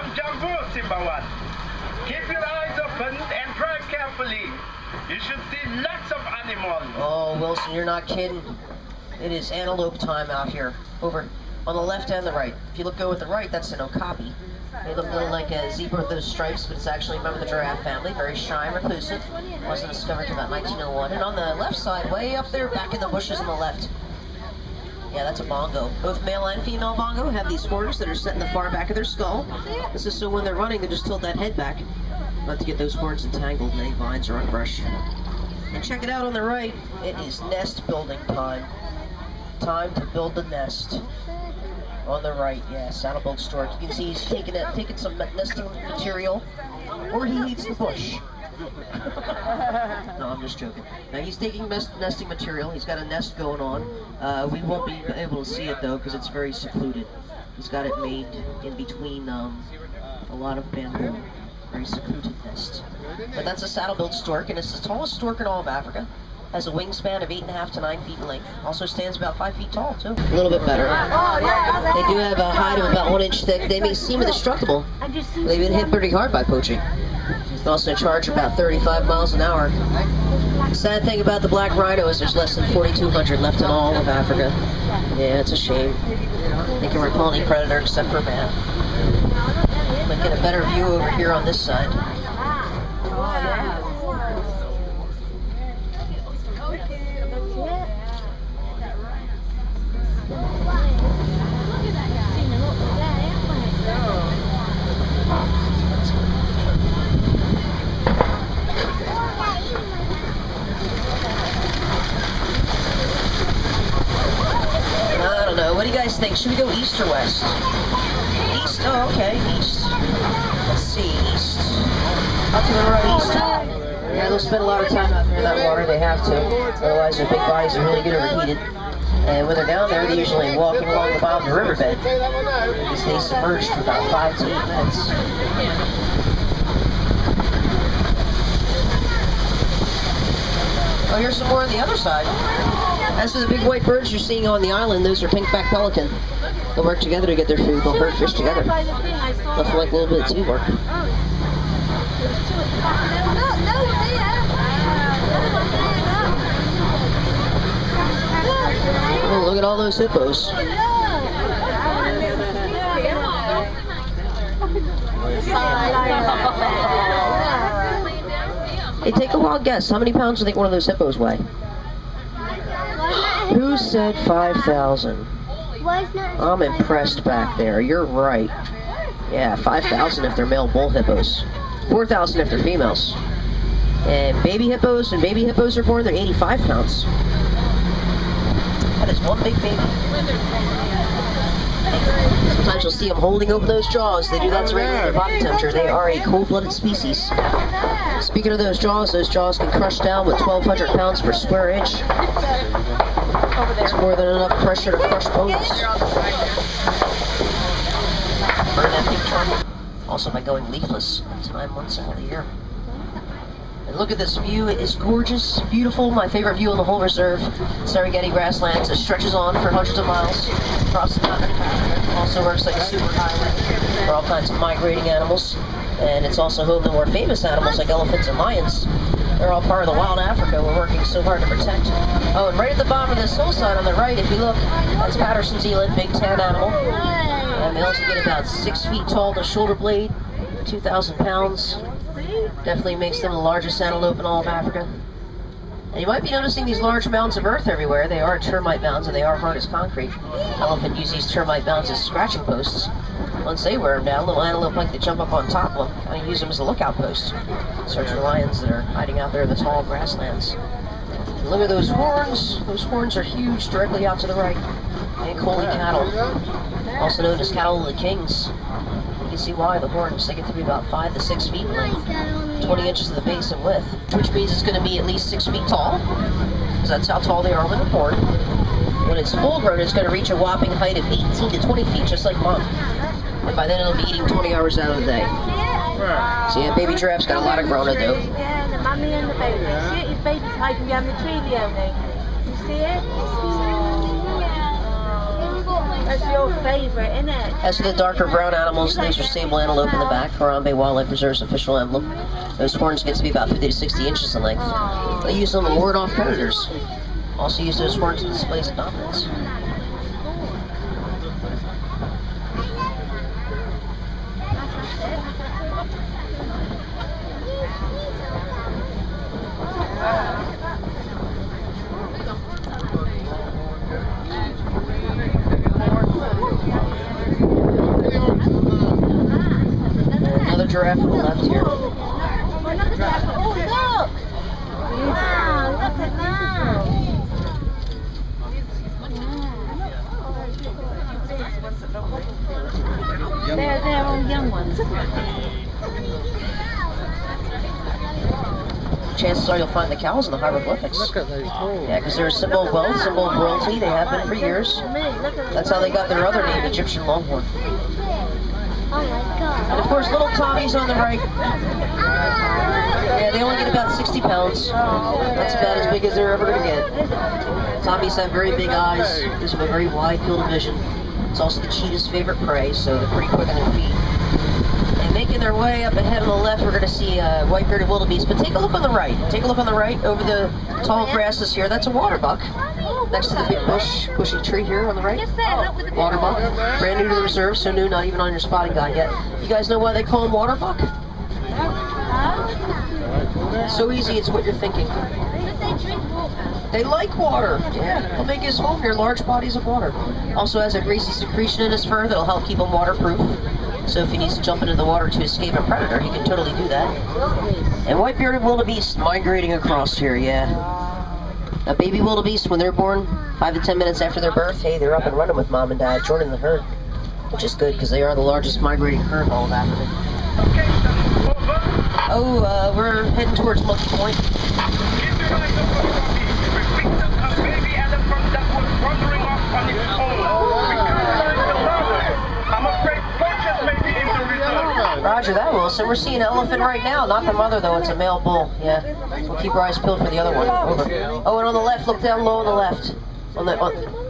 I'm Jambu Simbawan. Keep your eyes open and drive carefully. You should see lots of animals. Oh, Wilson, you're not kidding. It is antelope time out here. Over on the left and the right. If you go with the right, that's an okapi. They look a little like a zebra with those stripes, but it's actually a member of the giraffe family. Very shy and reclusive. Wasn't discovered until about 1901. And on the left side, way up there, back in the bushes on the left. Yeah, that's a bongo. Both male and female bongo have these horns that are set in the far back of their skull. This is so when they're running, they just tilt that head back, not to get those horns entangled in any vines or underbrush. And check it out on the right. It is nest building time. Time to build the nest. On the right, yeah, saddle-built stork. You can see he's taking some nesting material, or he eats the bush. No, I'm just joking. Now he's taking nesting material. He's got a nest going on. We won't be able to see it though because it's very secluded. He's got it made in between a lot of bamboo. Very secluded nest. But that's a saddle-built stork, and it's the tallest stork in all of Africa. Has a wingspan of 8.5 to 9 feet in length. Also stands about 5 feet tall, too. A little bit better. They do have a hide of about 1 inch thick. They may seem indestructible. They've been hit pretty hard by poaching. They also charge about 35 miles an hour. The sad thing about the black rhino is there's less than 4,200 left in all of Africa. Yeah, it's a shame. They can repel any predator except for man. Might get a better view over here on this side. I don't know. What do you guys think? Should we go east or west? East? Oh, okay. East. Let's see. East. Out to the right, east. Yeah, they'll spend a lot of time out there in that water. They have to. Otherwise, their big bodies are really good overheated. And when they're down there, they're usually walking along the bottom of the riverbed. They stay submerged for about 5 to 8 minutes. Oh, here's some more on the other side. As for the big white birds you're seeing on the island, those are pink-backed pelican. They'll work together to get their food. They'll herd fish together. Nothing like a little bit of teamwork. Oh, look at all those hippos. Hey, take a wild guess. How many pounds do you think one of those hippos weigh? Who said 5,000? I'm impressed back there. You're right. Yeah, 5,000 if they're male bull hippos. 4,000 if they're females. And baby hippos, when baby hippos are born, they're 85 pounds. That is one big baby. Sometimes you'll see them holding open those jaws. They do that to regulate their body temperature. They are a cold-blooded species. Speaking of those jaws can crush down with 1,200 pounds per square inch. It's more than enough pressure to crush bones. Burn that big trunk. Also by going leafless time once out of the year. And look at this view. It is gorgeous, beautiful. My favorite view in the whole reserve. Serengeti grasslands. It stretches on for hundreds of miles across the continent of Africa. Also works like a super highway for all kinds of migrating animals. And it's also home to more famous animals like elephants and lions. They're all part of the wild Africa we're working so hard to protect. Oh, and right at the bottom of this hillside on the right, if you look, that's Patterson's eland, big tan animal. And they also get about 6 feet tall, the shoulder blade, 2,000 pounds. Definitely makes them the largest antelope in all of Africa. And you might be noticing these large mounds of earth everywhere. They are termite mounds, and they are hard as concrete. Elephant use these termite mounds as scratching posts. Once they wear them down, little antelope like to jump up on top of them, kind of use them as a lookout post. Search for lions that are hiding out there in the tall grasslands. And look at those horns. Those horns are huge, directly out to the right. Big holy cattle, also known as cattle of the kings. You can see why the horns, they get to be about 5 to 6 feet in length, 20 inches at the base in width, which means it's going to be at least 6 feet tall, because that's how tall they are when they're born. When it's full grown, it's going to reach a whopping height of 18 to 20 feet, just like mom. And by then, it'll be eating 20 hours out of the day. So yeah, baby giraffe's got a lot of growing to do. Yeah, the mummy and the baby. See it? His baby's hiding behind the tree, Leonie. You see it? That's your favourite, isn't it? As for the darker brown animals, those are sable antelope in the back, Harambe Wildlife Reserve's official emblem. Those horns get to be about 50 to 60 inches in length. They use them to ward off predators. Also use those horns to display dominance. Another giraffe on the left here. Oh, look! Wow, look at that! They're all young ones. Chances are you'll find the cows in the hieroglyphics. Look at those horns. Yeah, because they're a symbol of wealth, symbol of royalty. They have been for years. That's how they got their other name, Egyptian Longhorn. Oh my god. And of course, little Tommies on the right. Yeah, they only get about 60 pounds. That's about as big as they're ever going to get. Tommies have very big eyes. Gives them a very wide field of vision. It's also the cheetah's favorite prey, so they're pretty quick on their feet. And making their way up ahead on the left, we're going to see white-bearded wildebeest. But take a look on the right. Take a look on the right over the tall grasses here. That's a water buck. Next to the big bushy tree here on the right. Water buck. Brand new to the reserve, so new, not even on your spotting guide yet. You guys know why they call him water buck? So easy, it's what you're thinking. They like water. Yeah, he'll make his home near large bodies of water. Also has a greasy secretion in his fur that'll help keep him waterproof. So if he needs to jump into the water to escape a predator, he can totally do that. And white-bearded wildebeest migrating across here, yeah. Now, baby wildebeest, when they're born, 5 to 10 minutes after their birth, hey, they're up and running with mom and dad, joining the herd. Which is good, because they are the largest migrating herd in all of Africa. Oh, we're heading towards Monkey Point. Roger that, Wilson. We're seeing an elephant right now. Not the mother, though. It's a male bull. Yeah. We'll keep our eyes peeled for the other one. Over. Oh, and on the left, look down low on the left.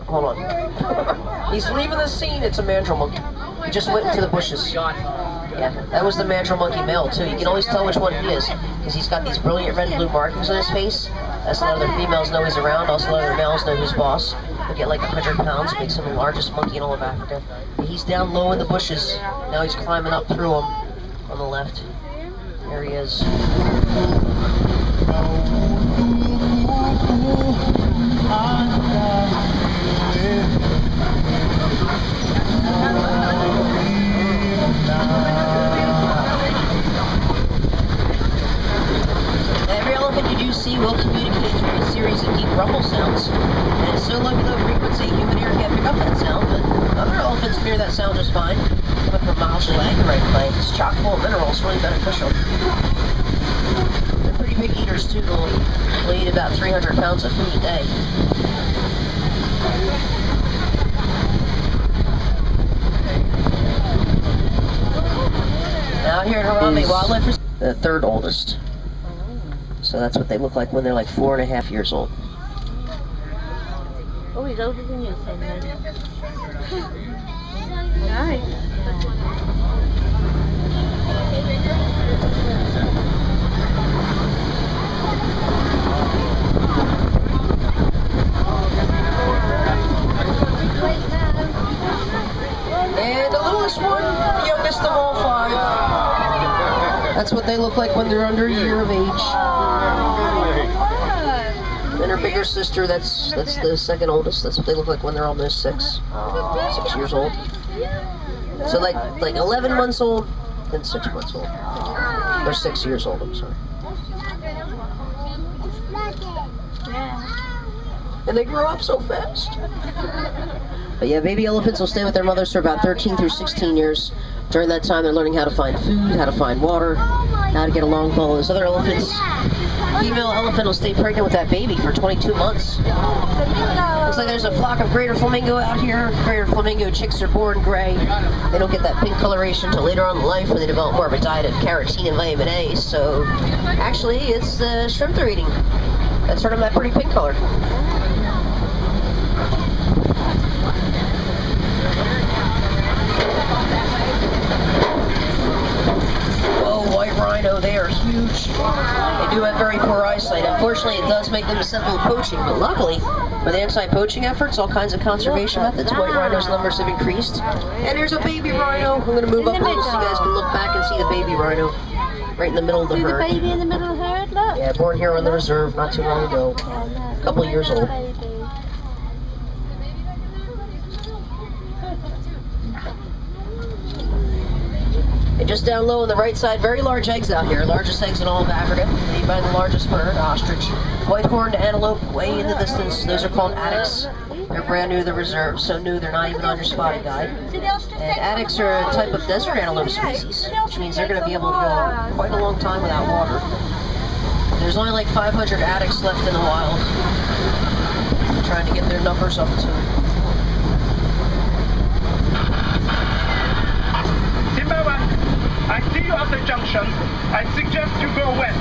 Hold on. He's leaving the scene. It's a mandrill monkey. He just went into the bushes. Yeah, that was the mandrill monkey male, too. You can always tell which one he is, because he's got these brilliant red and blue markings on his face. That's a lot of their females know he's around. Also, a lot of their males know who's boss. He'll get like 100 pounds, makes him the largest monkey in all of Africa. But he's down low in the bushes. Now he's climbing up through them on the left. There he is. Every elephant you do see will communicate through a series of deep rumble sounds. And it's so low below frequency, human ear can't pick up that sound, but other elephants can hear that sound just fine. Coming from miles away, the right place. It's chock full of minerals, really beneficial. They're pretty big eaters too, they'll eat about 300 pounds of food a day. Now here at Harambe Wildlife Reserve, the third oldest. So that's what they look like when they're like 4.5 years old. Oh, he's older than you, son, then. Nice. And the littlest one, the youngest of all 5. That's what they look like when they're under a year of age. And her bigger sister, that's the second oldest. That's what they look like when they're almost 6 years old. So like 11 months old, then 6 months old. Or 6 years old, I'm sorry. And they grow up so fast. But yeah, baby elephants will stay with their mothers for about 13 through 16 years. During that time, they're learning how to find food, how to find water, how to get along with all those other elephants. Female elephant will stay pregnant with that baby for 22 months. Looks like there's a flock of greater flamingo out here. Greater flamingo chicks are born gray. They don't get that pink coloration until later on in life when they develop more of a diet of carotene and vitamin A. So actually, it's the shrimp they're eating that's turned them that pretty pink color. unfortunately, it does make them susceptible to poaching, but luckily, with anti-poaching efforts, all kinds of conservation methods, white rhinos' numbers have increased. And here's a baby rhino. I'm going to move up a little so you guys can look back and see the baby rhino right in the middle of the herd. See the baby in the middle of the herd, look? Yeah, born here on the reserve not too long ago. A couple of years old. And just down low on the right side, very large eggs out here. Largest eggs in all of Africa. Made by the largest bird, ostrich. White-horned antelope, way in the distance. Those are called addax. They're brand new to the reserve, so new they're not even on your spotted guide. And addax are a type of desert antelope species, which means they're going to be able to go quite a long time without water. There's only like 500 addax left in the wild. I'm trying to get their numbers up too. I see you at the junction. I suggest you go west.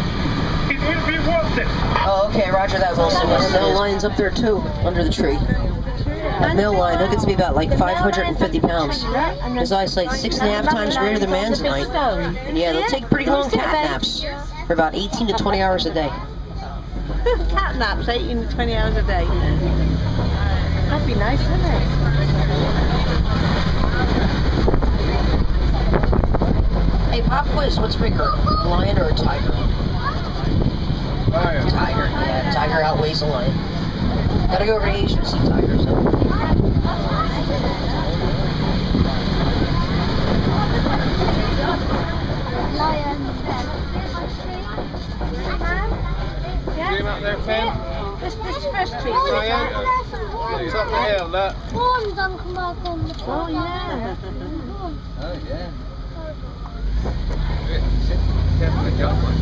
It will be worth it. Oh, okay, roger that, Wilson. The mill line's up there too, under the tree. That mill line, that gets me about like 550 pounds. His eyesight's 6.5 times greater than man's at night. And yeah, they'll take pretty long cat naps for about 18 to 20 hours a day. Cat naps, 18 to 20 hours a day. That'd be nice, wouldn't it? Hey, pop quiz, what's bigger, a lion or a tiger? Lion. Tiger, yeah, tiger outweighs a lion. Gotta go over to Asia to see tigers. See him out there, Finn? This first tree. Oh, yeah. It's up the hill, look. Oh, yeah. Oh, yeah. Definitely jump one.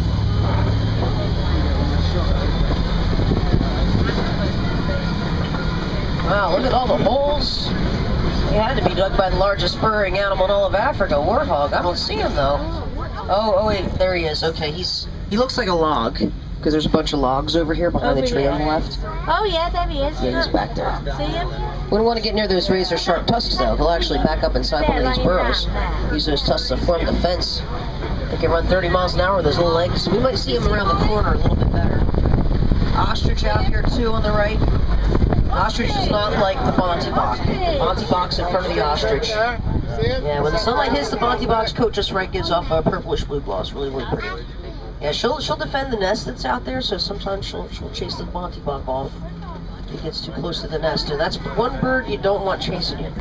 Wow, look at all the holes. He had to be dug by the largest burrowing animal in all of Africa, warthog. I don't see him though. Oh wait, there he is. Okay, he looks like a log, because there's a bunch of logs over here behind the tree on the left. Oh yeah, there he is. Yeah, he's back there. See him? We don't want to get near those razor sharp tusks though. He'll actually back up inside one of these burrows. Use those tusks to form defense. They can run 30 miles an hour with those little legs. We might see him around the corner a little bit better. Ostrich out here too on the right. Ostrich is not like the Bontebok. Bontebok's in front of the ostrich. Yeah, when the sunlight hits the Bontebok's coat just right, gives off a purplish blue gloss. Really, really pretty. Yeah, she'll defend the nest that's out there, so sometimes she'll chase the Bontebok off if he gets too close to the nest. And that's one bird you don't want chasing you,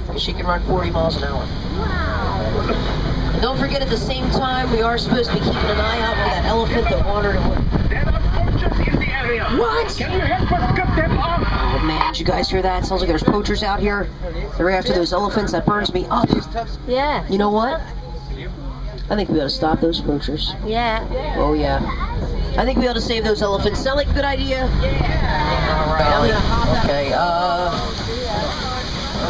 because she can run 40 miles an hour. And don't forget, at the same time, we are supposed to be keeping an eye out for that elephant that wandered away. There are poachers in the area. What? Can you help us cut them off? Oh man, did you guys hear that? Sounds like there's poachers out here. They're after those elephants. That burns me up. Yeah. You know what? I think we ought to stop those poachers. Yeah. Oh yeah. I think we ought to save those elephants. Sound like a good idea? Yeah. Alright. Okay. I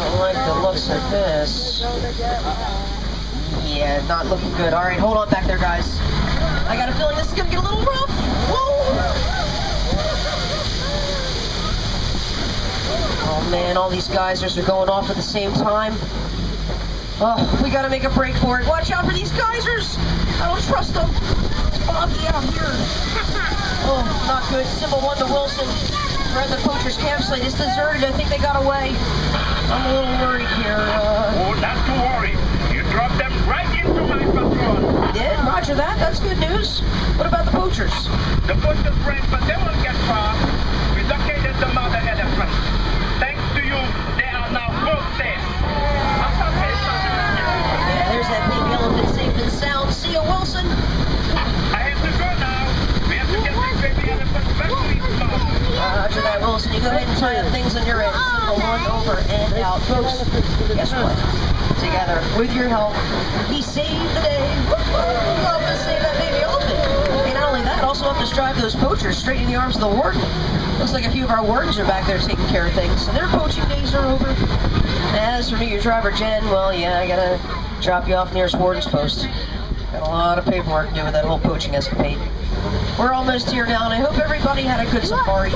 don't like the looks of this. Yeah, not looking good. Alright, hold on back there, guys. I got a feeling this is gonna get a little rough. Whoa! Oh man, all these geysers are going off at the same time. Oh, we gotta make a break for it. Watch out for these geysers! I don't trust them. It's foggy out here. Oh, not good. Symbol 1 to Wilson. We're at the poacher's campsite. It's deserted. I think they got away. I'm a little worried here. Oh, not to worry. You dropped them right into my patrol. Yeah, roger that. That's good news. What about the poachers? The poachers ran, but they won't get far. We located the mother elephant. Thanks to you, they are now both safe. Yeah, there's that baby elephant safe and sound. See ya, Wilson. I have to go now. We have to get this baby elephant back to its mom. Roger that, Wilson. You go ahead and tie up things on your end. Symbol 1 over and out. Folks, guess what? Together, with your help, he saved the day. Woo-hoo! Love to save that baby elephant. And not only that, also help us drive those poachers straight in the arms of the warden. Looks like a few of our wardens are back there taking care of things. So their poaching days are over. As for me, your driver, Jen, well, yeah, I gotta drop you off nearest warden's post. Got a lot of paperwork to do with that whole poaching escapade. We're almost here now, and I hope everybody had a good safari.